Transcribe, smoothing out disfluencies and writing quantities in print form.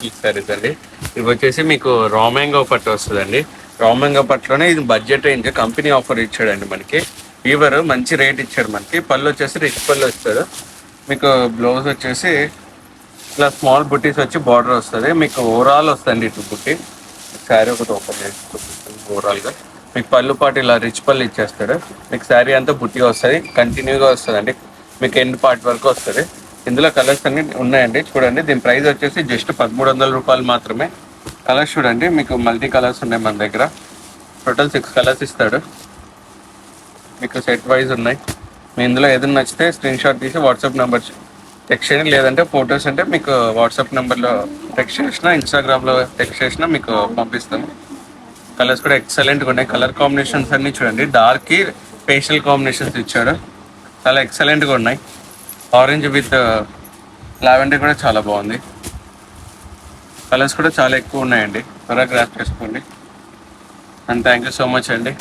సారీస్ అండి. ఇవి వచ్చేసి మీకు రా మ్యాంగో పట్టు వస్తుందండి. రా మ్యాంగో పట్టులోనే ఇది బడ్జెట్ రేంజ్ కంపెనీ ఆఫర్ ఇచ్చాడండి మనకి. వీవర్ మంచి రేట్ ఇచ్చాడు మనకి. పళ్ళు వచ్చేసి రిచ్ పళ్ళు వస్తుంది. మీకు బ్లౌజ్ వచ్చేసి ఇట్లా స్మాల్ బుట్టీస్ వచ్చి బార్డర్ వస్తుంది. మీకు ఓవరాల్ వస్తుంది ఇటు బుట్టి. శారీ ఒకటి ఓపెన్ చేసి చూపిస్తాను. ఓవరాల్గా మీకు పళ్ళు పాటు ఇలా రిచ్ పళ్ళు ఇచ్చేస్తాడు. మీకు శారీ అంతా బుట్టిగా వస్తుంది, కంటిన్యూగా వస్తుందండి. మీకు ఎండ్ పార్ట్ వరకు వస్తుంది. ఇందులో కలర్స్ అన్ని ఉన్నాయండి. చూడండి, దీని ప్రైస్ వచ్చేసి జస్ట్ 1300 రూపాయలు మాత్రమే. కలర్స్ చూడండి, మీకు మల్టీ కలర్స్ ఉన్నాయి మన దగ్గర. టోటల్ 6 కలర్స్ ఇస్తాడు. మీకు సెట్ వైజ్ ఉన్నాయి. మీ ఇందులో ఏదైనా నచ్చితే స్క్రీన్ షాట్ తీసి వాట్సాప్ నెంబర్ టెక్స్ట్ చేయండి. లేదంటే ఫొటోస్ అంటే మీకు వాట్సాప్ నెంబర్లో టెక్స్ట్ చేసినా, ఇన్స్టాగ్రామ్లో టెక్స్ట్ చేసినా మీకు పంపిస్తాను. కలర్స్ కూడా ఎక్సలెంట్గా ఉన్నాయి. కలర్ కాంబినేషన్స్ అన్నీ చూడండి, డార్క్కి పేస్టల్ కాంబినేషన్స్ ఇచ్చాడు. చాలా ఎక్సలెంట్గా ఉన్నాయి. ఆరెంజ్ విత్ లావెండర్ కూడా చాలా బాగుంది. కలర్స్ కూడా చాలా ఎక్కువ ఉన్నాయండి. త్వరగా గ్రాప్ చేసుకోండి. And thank you so much అండి.